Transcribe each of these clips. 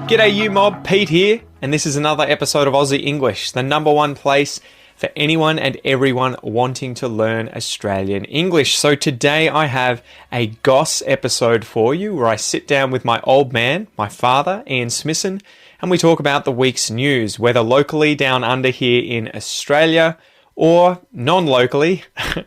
G'day you mob, Pete here, and this is another episode of Aussie English, the number one place for anyone and everyone wanting to learn Australian English. So today I have a Goss episode for you where I sit down with my old man, my father, Ian Smissen, and we talk about the week's news, whether locally down under here in Australia or non-locally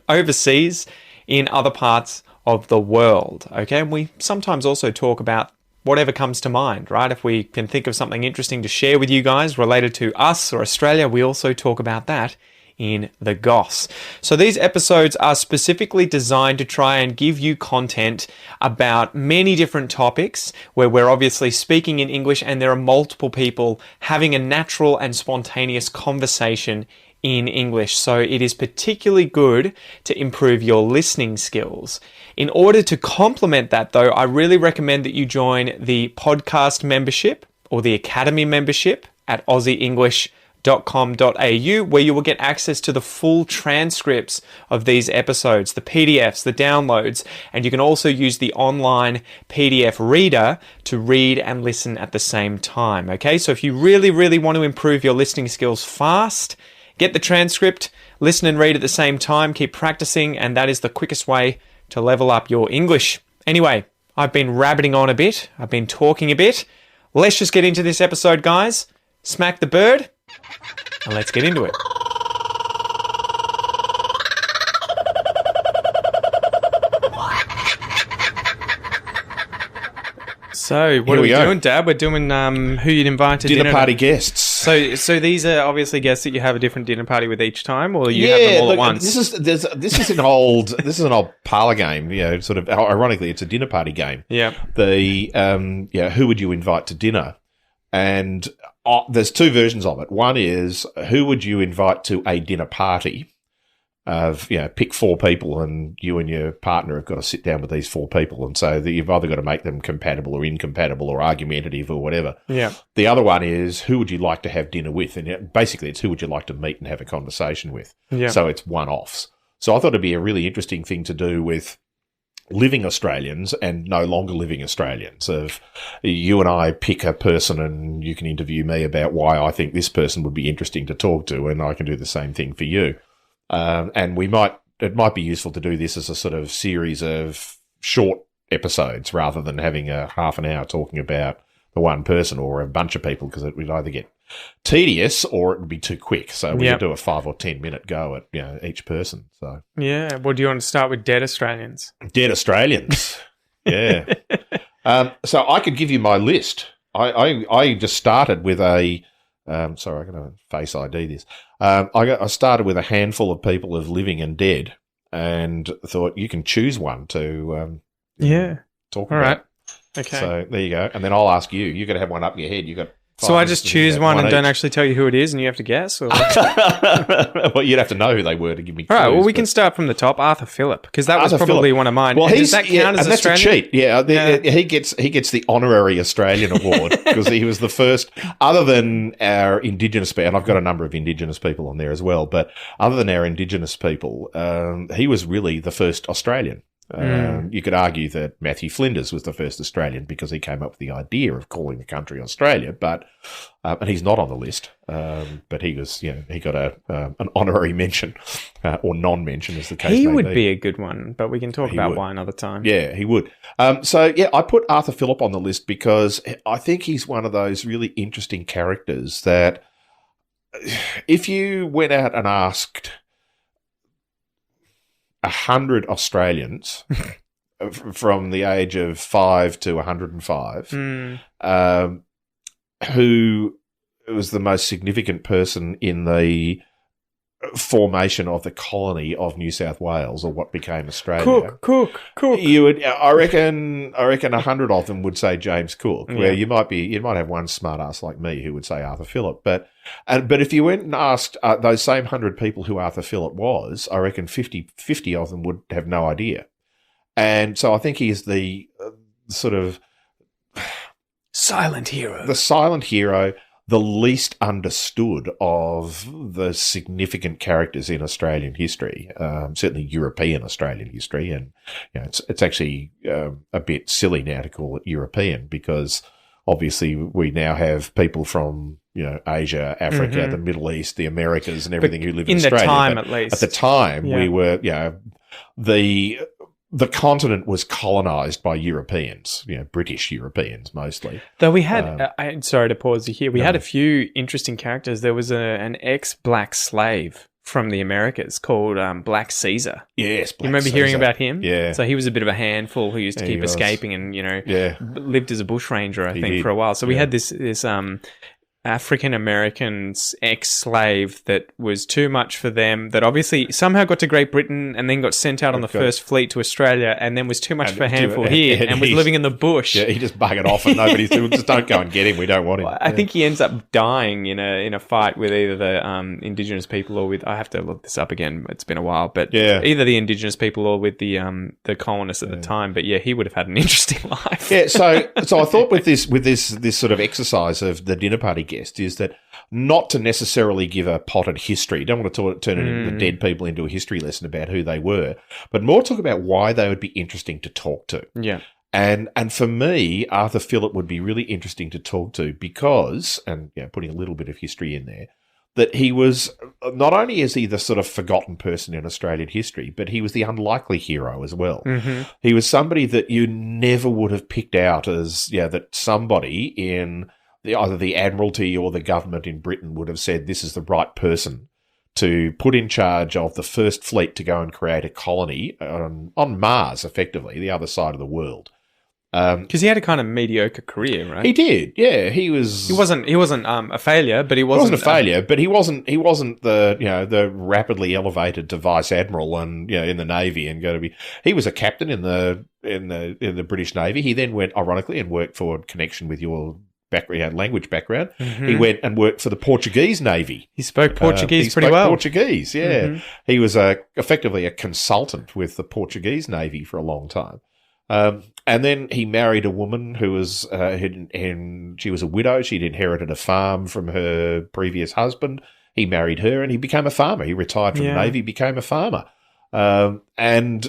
overseas in other parts of the world. Okay, and we sometimes also talk about whatever comes to mind, right? If we can think of something interesting to share with you guys related to us or Australia, we also talk about that in the Goss. So these episodes are specifically designed to try and give you content about many different topics where we're obviously speaking in English and there are multiple people having a natural and spontaneous conversation in English. So it is particularly good to improve your listening skills. In order to complement that though, I really recommend that you join the podcast membership or the academy membership at aussieenglish.com.au, where you will get access to the full transcripts of these episodes, the PDFs, the downloads, and you can also use the online PDF reader to read and listen at the same time. Okay, so if you really want to improve your listening skills fast, get the transcript, listen and read at the same time, keep practicing, and that is the quickest way to level up your English. Anyway, I've been rabbiting on a bit. I've been talking a bit. Let's just get into this episode, guys. Smack the bird, and let's get into it. So, what are we doing, Dad? We're doing who you'd invite to dinner party guests. So these are obviously guests that you have a different dinner party with each time, or you have them all at once. This is an old parlour game. You know, sort of ironically, it's a dinner party game. Yeah. Who would you invite to dinner? And there's two versions of it. One is who would you invite to a dinner party? Pick four people, and you and your partner have got to sit down with these four people, and so you've either got to make them compatible or incompatible or argumentative or whatever. Yeah. The other one is who would you like to have dinner with, and basically it's who would you like to meet and have a conversation with. Yeah. So it's one-offs. So I thought it'd be a really interesting thing to do with living Australians and no longer living Australians. Of you and I pick a person, and you can interview me about why I think this person would be interesting to talk to, and I can do the same thing for you. And it might be useful to do this as a sort of series of short episodes rather than having a half an hour talking about the one person or a bunch of people, because it would either get tedious or it would be too quick. So we could do a 5 or 10 minute go at each person. So yeah, well, do you want to start with dead Australians? Dead Australians, yeah. So I could give you my list. I just started with a. Sorry, I'm going to face ID this. I started with a handful of people of living and dead, and thought you can choose one to talk about. All right. Okay. So there you go. And then I'll ask you. You've got to have one up in your head. You got. So I just choose one and don't actually tell you who it is, and you have to guess? Or? Well, you'd have to know who they were to give me clues. All right, well, we can start from the top. Arthur Phillip, because that was probably one of mine. Well, does that count as that's Australian? A cheat. Yeah, he gets the honorary Australian award because he was the first, other than our Indigenous people, and I've got a number of Indigenous people on there as well, but other than our Indigenous people, he was really the first Australian. You could argue that Matthew Flinders was the first Australian because he came up with the idea of calling the country Australia, but and he's not on the list. But he was, he got an honorary mention or non-mention, as the case may be. He would be a good one, but we can talk about why another time. Yeah, he would. I put Arthur Phillip on the list because I think he's one of those really interesting characters that if you went out and asked 100 Australians from the age of 5 to 105, who was the most significant person in the formation of the colony of New South Wales, or what became Australia. Cook. You would, I reckon 100 of them would say James Cook. Yeah. Where you might have one smart ass like me who would say Arthur Phillip. But if you went and asked those same 100 people who Arthur Phillip was, I reckon 50 of them would have no idea. And so I think he's the sort of silent hero. The silent hero. The least understood of the significant characters in Australian history, certainly European Australian history, and it's actually a bit silly now to call it European, because obviously we now have people from, Asia, Africa, the Middle East, the Americas, and everything who live in Australia. In the time, at least. At the time, we were, the continent was colonised by Europeans, British Europeans mostly. Though we had, sorry to pause you here, we had a few interesting characters. There was an ex-black slave from the Americas called Black Caesar. Yes, you remember hearing about him? Yeah. So he was a bit of a handful who used to keep escaping and, lived as a bushranger, I think, for a while. So we had this African-American ex-slave that was too much for them, that obviously somehow got to Great Britain and then got sent out on the first fleet to Australia and then was too much for a handful here and was living in the bush. Yeah, he just buggered off and nobody's doing, just don't go and get him, we don't want him. I think he ends up dying in a fight with either the Indigenous people or with, I have to look this up again, it's been a while, but either the Indigenous people or with the colonists at the time, but he would have had an interesting life. Yeah, so I thought with this sort of exercise of the dinner party guest is that not to necessarily give a potted history. You don't want to turn the dead people into a history lesson about who they were, but more talk about why they would be interesting to talk to. Yeah. And for me, Arthur Phillip would be really interesting to talk to because, and putting a little bit of history in there, that he was, not only is he the sort of forgotten person in Australian history, but he was the unlikely hero as well. Mm-hmm. He was somebody that you never would have picked out as, that somebody in either the Admiralty or the government in Britain would have said this is the right person to put in charge of the first fleet to go and create a colony on Mars, effectively, the other side of the world. Because he had a kind of mediocre career, right? He did, yeah. He wasn't a failure, but he wasn't. He wasn't a failure, but he wasn't the the rapidly elevated to vice admiral and in the Navy and going to be. He was a captain in the British Navy. He then went, ironically, and worked for Connection with your language background. Mm-hmm. He went and worked for the Portuguese Navy. He spoke Portuguese pretty well. Portuguese, yeah. Mm-hmm. He was effectively a consultant with the Portuguese Navy for a long time. And then he married a woman who was, and she was a widow. She'd inherited a farm from her previous husband. He married her and he became a farmer. He retired from the Navy, became a farmer. And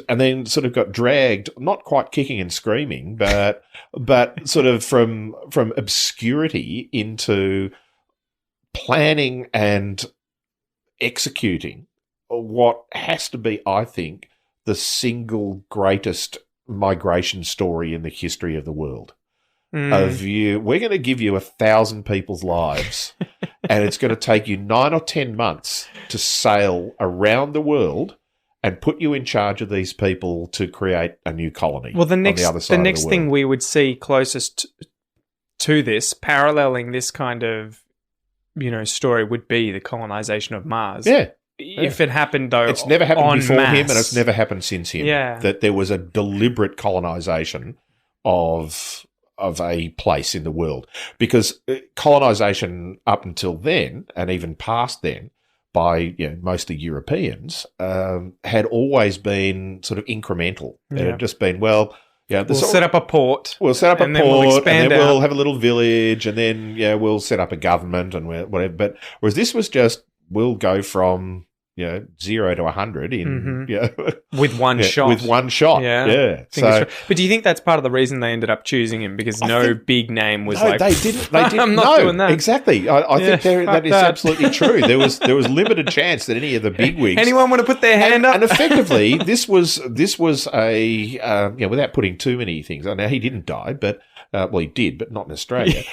then sort of got dragged, not quite kicking and screaming, but sort of from obscurity into planning and executing what has to be, I think, the single greatest migration story in the history of the world. We're going to give you 1,000 people's lives and it's going to take you 9 or 10 months to sail around the world and put you in charge of these people to create a new colony. Well, the next thing we would see closest to this, paralleling this kind of, story, would be the colonization of Mars. Yeah. If it happened, though, it's never happened before masse. him, and it's never happened since him. Yeah. That there was a deliberate colonization of a place in the world, because colonization up until then, and even past then, by mostly Europeans, had always been sort of incremental. It had just been, we'll set up a port. We'll set up a port, and then we'll have a little village, and then we'll set up a government and whatever. But whereas this was just, we'll go from 0 to 100 in with one shot. With one shot, yeah. So, but do you think that's part of the reason they ended up choosing him, because big name was they didn't. I'm not doing that. Exactly. I think that is absolutely true. There was limited chance that any of the big wigs. Anyone want to put their hand up? And effectively, this was a without putting too many things. Now he didn't die, but. He did, but not in Australia.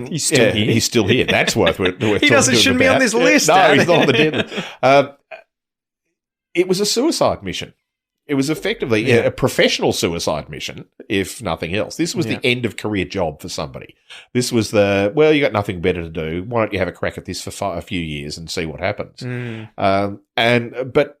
He's still here. He's still here. That's worth he shouldn't be on this list. No, he's not on the dead list. It was a suicide mission. It was effectively a professional suicide mission, if nothing else. This was the end of career job for somebody. This was you got nothing better to do. Why don't you have a crack at this for a few years and see what happens? But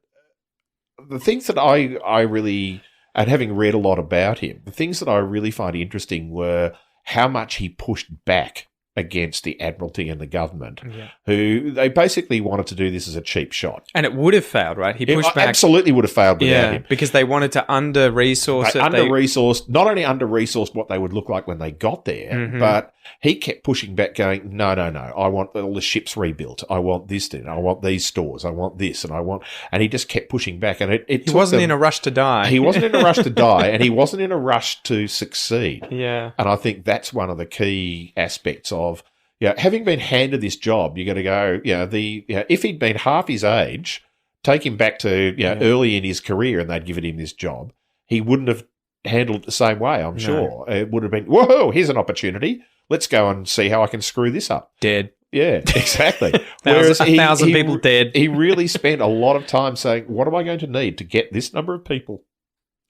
the things that I really... And having read a lot about him, the things that I really find interesting were how much he pushed back against the Admiralty and the government, who they basically wanted to do this as a cheap shot. And it would have failed, right? He pushed back. Absolutely would have failed without him. Because they wanted to under-resource it. Under-resourced, not only under-resourced what they would look like when they got there, but he kept pushing back going, no, I want all the ships rebuilt. I want this, I want these stores, I want this, and he just kept pushing back. And he wasn't in a rush to die. He wasn't in a rush to die, and he wasn't in a rush to succeed. Yeah. And I think that's one of the key aspects of, having been handed this job, you're going to go, if he'd been half his age, take him back to early in his career and they'd given him this job, he wouldn't have handled it the same way, I'm sure. It would have been, whoa, here's an opportunity. Let's go and see how I can screw this up. Dead. Yeah, exactly. Whereas 1,000 people dead. He really spent a lot of time saying, what am I going to need to get this number of people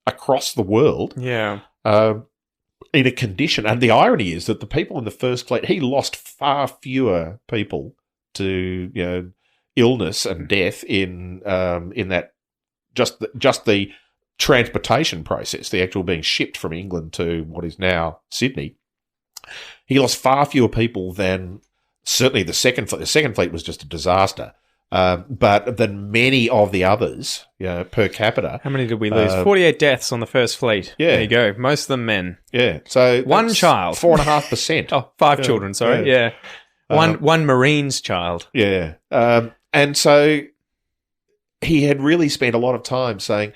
across the world in a condition? And the irony is that the people in the First Fleet, he lost far fewer people to illness and death in that just the transportation process, the actual being shipped from England to what is now Sydney. He lost far fewer people than certainly the Second Fleet. The Second Fleet was just a disaster. But than many of the others, per capita. How many did we lose? 48 deaths on the First Fleet. Yeah. There you go. Most of them men. Yeah. So one child. 4.5%. Oh, 5 children, sorry. Yeah. One Marine's child. Yeah. And so he had really spent a lot of time saying,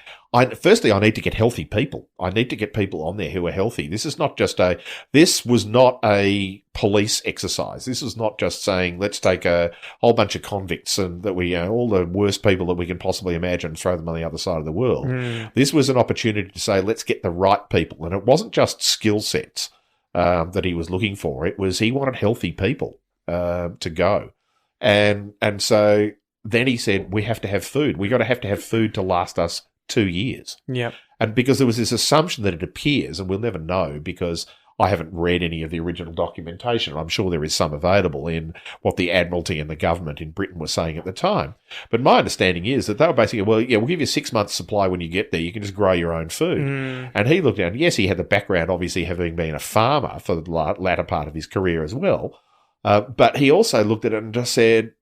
firstly, I need to get healthy people. I need to get people on there who are healthy. This was not a police exercise. This is not just saying, let's take a whole bunch of convicts and that we, all the worst people that we can possibly imagine, throw them on the other side of the world. This was an opportunity to say, let's get the right people. And it wasn't just skill sets that he was looking for. It was, he wanted healthy people to go. And so then he said, we have to have food. We've got to have food to last us 2 years. Yeah. And because there was this assumption that it appears, and we'll never know because I haven't read any of the original documentation. I'm sure there is some available in what the Admiralty and the government in Britain were saying at the time. But my understanding is that they were basically, we'll give you 6 months supply when you get there. You can just grow your own food. And he looked down. Yes, he had the background, obviously, having been a farmer for the latter part of his career as well. But he also looked at it and just said,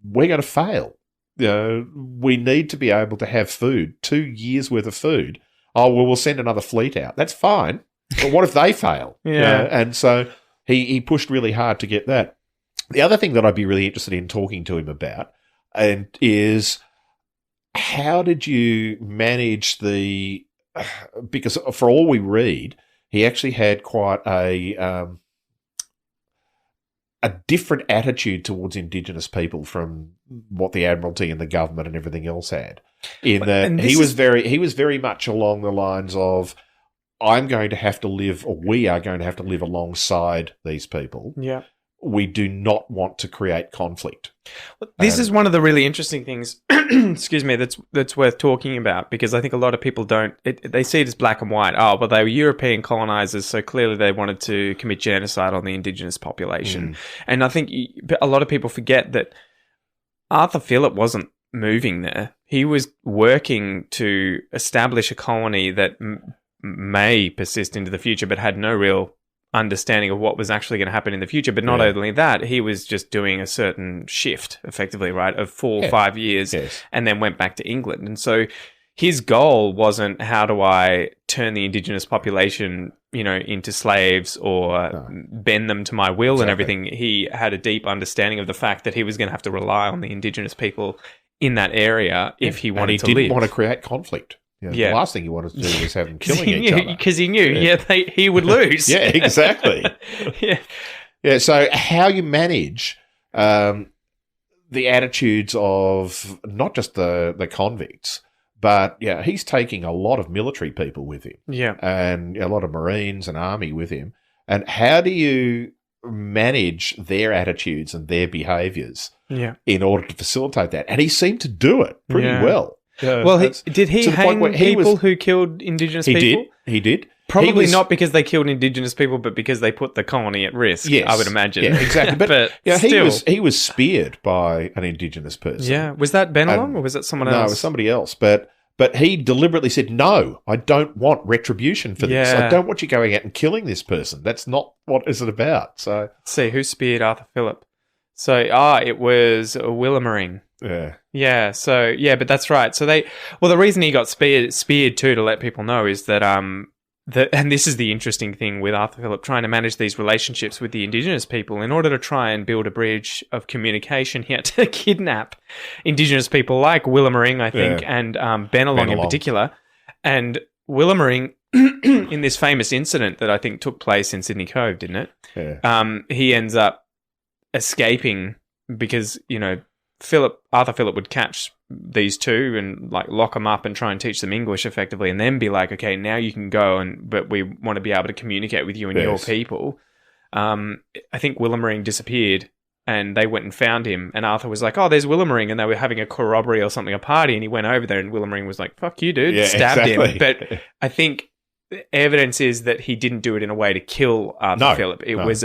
we're going to fail. We need to be able to have food, 2 years worth of food. Oh, well, we'll send another fleet out. That's fine. But what if they fail? And so he pushed really hard to get that. The other thing that I'd be really interested in talking to him about is how did you manage because for all we read, he actually had quite a different attitude towards Indigenous people from what the Admiralty and the government and everything else had. In that he was very much along the lines of, I'm going to have to live, or we are going to have to live alongside these people. Yeah. We do not want to create conflict. This is one of the really interesting things, excuse me, that's worth talking about, because I think a lot of people they see it as black and white. Oh, but they were European colonizers, so clearly they wanted to commit genocide on the Indigenous population. And I think a lot of people forget that Arthur Phillip wasn't moving there. He was working to establish a colony that may persist into the future, but had no real understanding of what was actually going to happen in the future. But not only that, he was just doing a certain shift, effectively, right, of 4 or 5 years, and then went back to England. And so his goal wasn't, how do I turn the Indigenous population, into slaves or bend them to my will and everything. He had a deep understanding of the fact that he was going to have to rely on the Indigenous people in that area if he wanted to live. He didn't want to create conflict. The last thing he wanted to do was have them killing each other. Because he knew, he would lose. Yeah, exactly. Yeah, so how you manage the attitudes of not just the convicts, but he's taking a lot of military people with him. Yeah. And a lot of Marines and Army with him. And how do you manage their attitudes and their behaviours in order to facilitate that? And he seemed to do it pretty well. Well, did he hang people who killed Indigenous people? He did. Probably not because they killed Indigenous people, but because they put the colony at risk, I would imagine. Yeah, exactly. But, still. He was speared by an Indigenous person. Yeah. Was that Bennelong or was it someone else? No, it was somebody else. But But he deliberately said, no, I don't want retribution for this. Yeah. I don't want you going out and killing this person. That's not what is it about. So, Let's see, who speared Arthur Phillip? So, it was Willemering. yeah. Yeah, so, yeah, but that's right. So the reason he got speared too, to let people know, is that, and this is the interesting thing with Arthur Phillip, trying to manage these relationships with the Indigenous people. In order to try and build a bridge of communication, he had to kidnap Indigenous people like Willemering, I think, and Bennelong in particular. And Willemering, in this famous incident that I think took place in Sydney Cove, didn't it? Yeah. He ends up escaping because, Arthur Phillip would catch these two and like lock them up and try and teach them English effectively, and then be like, okay, now you can go, but we want to be able to communicate with you and your people. I think Willemering disappeared, and they went and found him, and Arthur was like, oh, there's Willemering, and they were having a corroboree or something, a party, and he went over there, and Willemering was like, fuck you, dude, stabbed him. But I think the evidence is that he didn't do it in a way to kill Arthur Phillip. It was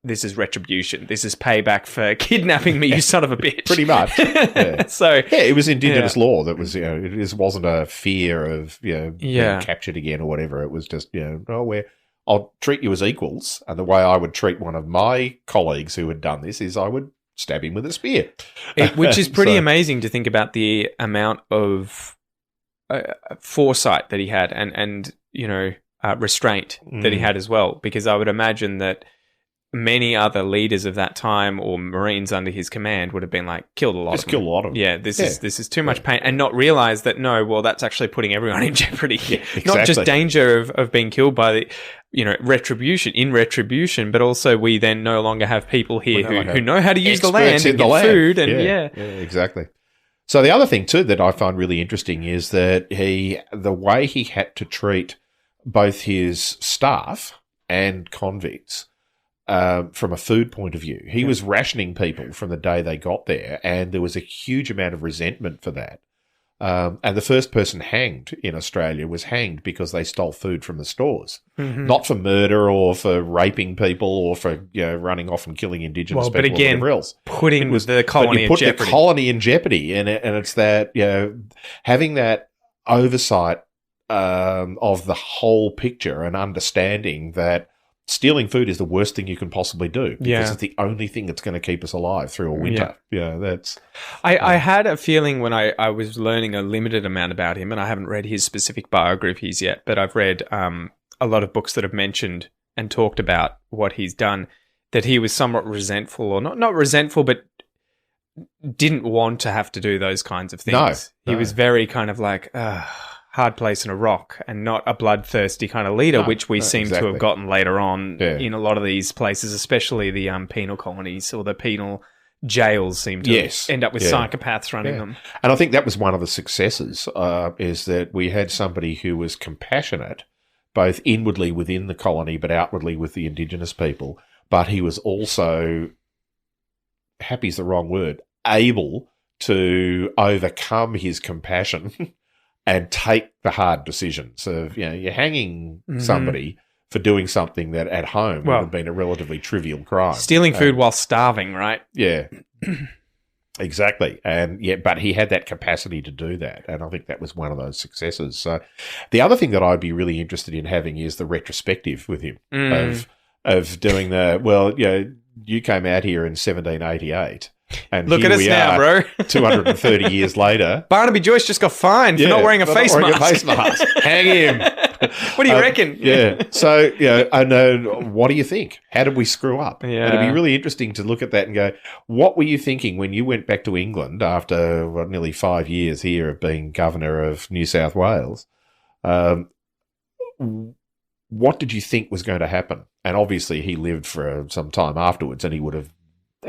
this is retribution. This is payback for kidnapping me, you son of a bitch. Pretty much. Yeah. So it was Indigenous law that was, it wasn't a fear of, being captured again or whatever. It was just, I'll treat you as equals. And the way I would treat one of my colleagues who had done this is I would stab him with a spear. Which is pretty amazing to think about the amount of foresight that he had and restraint that he had as well. Because I would imagine that many other leaders of that time or Marines under his command would have been like, killed a lot of them. Kill a lot of them. Yeah, this is too much pain, and not realize that that's actually putting everyone in jeopardy. Yeah, exactly. Not just danger of being killed by the retribution, but also we then no longer have people here who know how to use the land and get food and yeah, exactly. So the other thing too that I find really interesting is that the way he had to treat both his staff and convicts. From a food point of view. He was rationing people from the day they got there, and there was a huge amount of resentment for that. And the first person hanged in Australia was hanged because they stole food from the stores. Mm-hmm. Not for murder or for raping people or for running off and killing Indigenous people, but again, or whatever else. Putting the colony in jeopardy. The colony in jeopardy, and it's that having that oversight of the whole picture and understanding that stealing food is the worst thing you can possibly do because it's the only thing that's going to keep us alive through a winter. Yeah, that's... I had a feeling when I was learning a limited amount about him, and I haven't read his specific biographies yet, but I've read a lot of books that have mentioned and talked about what he's done, that he was somewhat resentful, or not resentful, but didn't want to have to do those kinds of things. No. He was very kind of like... hard place in a rock, and not a bloodthirsty kind of leader, which we seem to have gotten later on in a lot of these places, especially the penal colonies or the penal jails seem to end up with psychopaths running them. And I think that was one of the successes, is that we had somebody who was compassionate, both inwardly within the colony but outwardly with the Indigenous people, but he was also, happy's the wrong word, able to overcome his compassion and take the hard decisions of, you're hanging somebody for doing something that at home would have been a relatively trivial crime. Stealing food while starving, right? Yeah, exactly. And but he had that capacity to do that. And I think that was one of those successes. So the other thing that I'd be really interested in having is the retrospective with him of doing you came out here in 1788. And look at us now, bro. 230 years later. Barnaby Joyce just got fined for not wearing a face mask. Hang him. What do you reckon? Yeah. So, what do you think? How did we screw up? Yeah. It'd be really interesting to look at that and go, what were you thinking when you went back to England after nearly 5 years here of being governor of New South Wales? What did you think was going to happen? And obviously he lived for some time afterwards, and he would have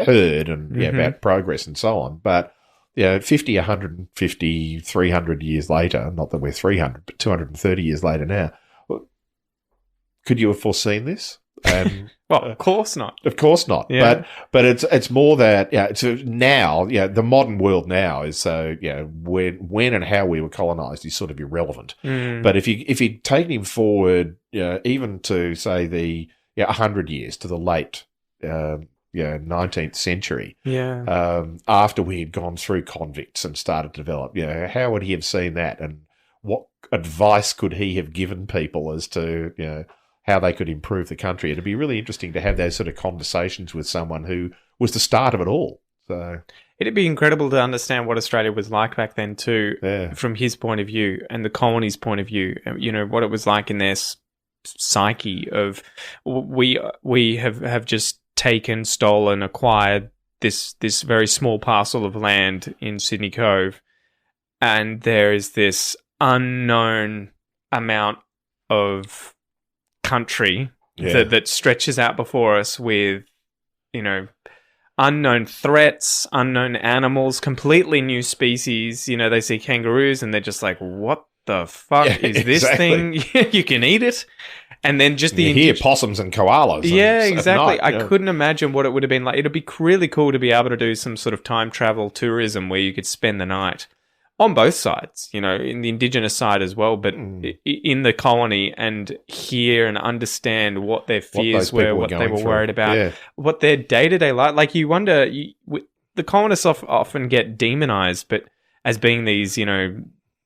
heard about progress and so on. But 50, 150, 300 years later, not that we're 300, but 230 years later now, could you have foreseen this? Well, of course not. Of course not. Yeah. But it's more that it's now, the modern world now is so when and how we were colonised is sort of irrelevant. But if you'd taken him forward, even to say the 100 years to the late 19th century, after we had gone through convicts and started to develop, how would he have seen that? And what advice could he have given people as to, how they could improve the country. It'd be really interesting to have those sort of conversations with someone who was the start of it all. So it'd be incredible to understand what Australia was like back then too, from his point of view and the colony's point of view. What it was like in their psyche of we have just taken, stolen, acquired this very small parcel of land in Sydney Cove, and there is this unknown amount of country that stretches out before us with, unknown threats, unknown animals, completely new species. They see kangaroos and they're just like, what the fuck is this thing? You can eat it. And then just you hear possums and koalas. Yeah, exactly. I couldn't imagine what it would have been like. It'd be really cool to be able to do some sort of time travel tourism where you could spend the night on both sides, in the Indigenous side as well, but in the colony, and hear and understand what their fears were, what they were worried about, what their day-to-day life. Like, you wonder, the colonists often get demonized, but as being these,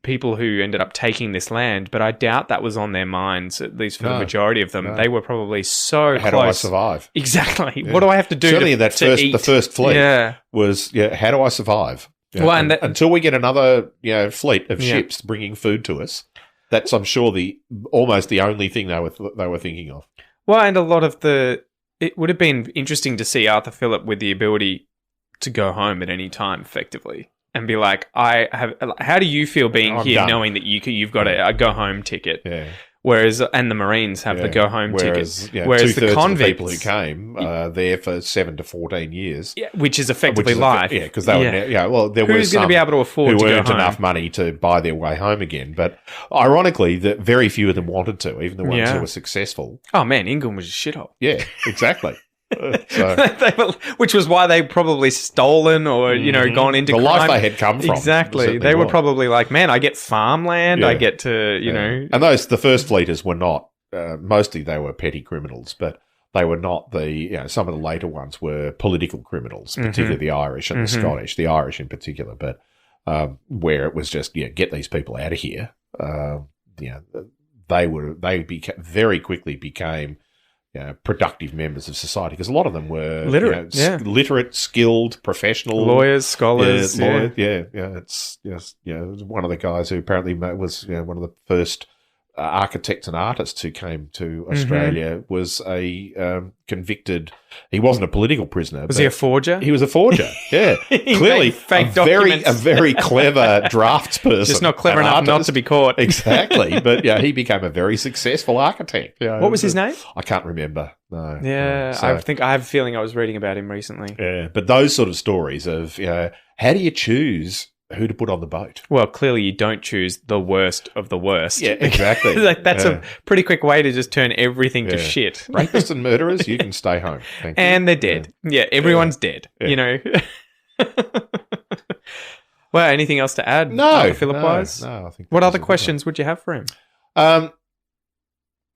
people who ended up taking this land, but I doubt that was on their minds, at least for the majority of them. They were probably so how close. Do I survive? Exactly. What do I have to do Certainly to eat? The first fleet was, how do I survive? Well, and until we get another, fleet of ships bringing food to us, that's, I'm sure, almost the only thing they were thinking of. Well, and a lot of it would have been interesting to see Arthur Phillip with the ability to go home at any time, effectively, and be like, how do you feel being here, done, knowing that you've got a go home ticket? Yeah. And the Marines have the go home tickets. Whereas the convicts, of the people who came there for 7 to 14 years, which is effectively life. Because they were. There who's going to be able to afford who to earned go home? enough money to buy their way home again. But ironically, very few of them wanted to, even the ones who were successful. Oh man, England was a shithole. Yeah, exactly. Which was why they probably stolen or gone into the crime. life they had come from. Exactly, they were probably like, man, I get farmland, I get to know. And the first fleeters were not. Mostly they were petty criminals, but they were not some of the later ones were political criminals, particularly the Irish and the Scottish. The Irish in particular, but where it was just get these people out of here. They very quickly became productive members of society, because a lot of them were literate, skilled, professional lawyers, scholars. It's one of the guys who apparently was one of the first architects and artists who came to Australia was a convicted. He wasn't a political prisoner. Was he a forger? He was a forger. Yeah, clearly fake a very clever draftsperson. Just not clever enough not to be caught. Exactly, but he became a very succcable architect. What was his name? I can't remember. No. Yeah, so, I have a feeling I was reading about him recently. Yeah, but those sort of stories of how do you choose who to put on the boat? Well, clearly you don't choose the worst of the worst. Yeah, exactly. That's a pretty quick way to just turn everything to shit. Rapists and murderers, you can stay home. Thank you. And they're dead. Yeah, everyone's dead. Yeah. Well, anything else to add? No. Phillip-wise? No, I think. What other questions would you have for him?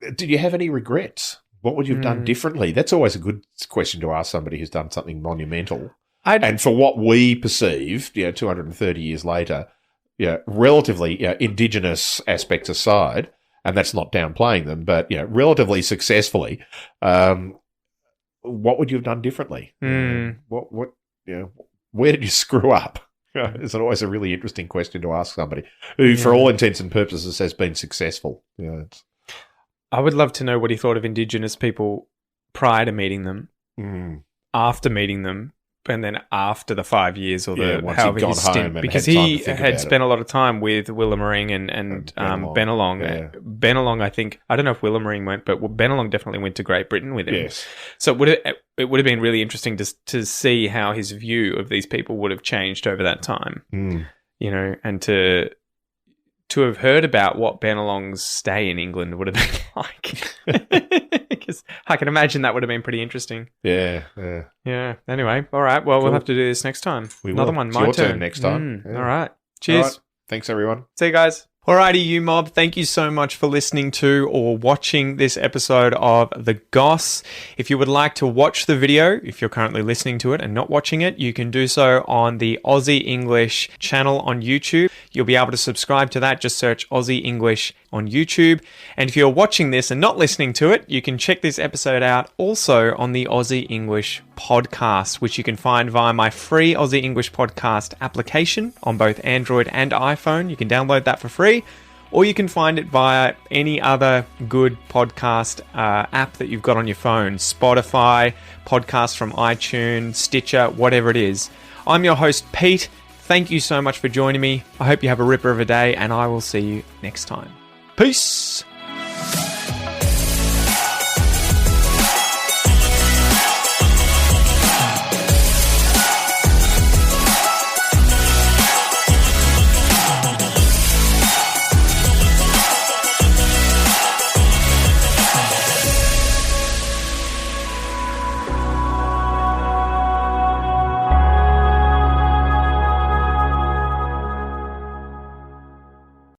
Did you have any regrets? What would you have done differently? That's always a good question to ask somebody who's done something monumental. And for what we perceive, 230 years later, relatively Indigenous aspects aside, and that's not downplaying them, but relatively successfully, what would you have done differently? What where did you screw up? It's always a really interesting question to ask somebody who, for all intents and purposes, has been successful. I would love to know what he thought of Indigenous people prior to meeting them, after meeting them, and then after the 5 years or however his stint, because he had spent a lot of time with Willamarine and Bennelong. Yeah. Bennelong, I think, I don't know if Willamarine went, but Bennelong definitely went to Great Britain with him. Yes. So it would have been really interesting to see how his view of these people would have changed over that time. And to have heard about what Bennelong's stay in England would have been like. Because I can imagine that would have been pretty interesting. Yeah. Anyway, all right. Well, we'll have to do this next time. Another one. It's my your turn next time. All right. Cheers. All right. Thanks, everyone. See you guys. Alrighty, you mob, thank you so much for listening to or watching this episode of The Goss. If you would like to watch the video, if you're currently listening to it and not watching it, you can do so on the Aussie English channel on YouTube. You'll be able to subscribe to that. Just search Aussie English on YouTube. And if you're watching this and not listening to it, you can check this episode out also on the Aussie English podcast, which you can find via my free Aussie English podcast application on both Android and iPhone. You can download that for free, or you can find it via any other good podcast app that you've got on your phone. Spotify, podcasts from iTunes, Stitcher, whatever it is. I'm your host, Pete. Thank you so much for joining me. I hope you have a ripper of a day, and I will see you next time. Peace!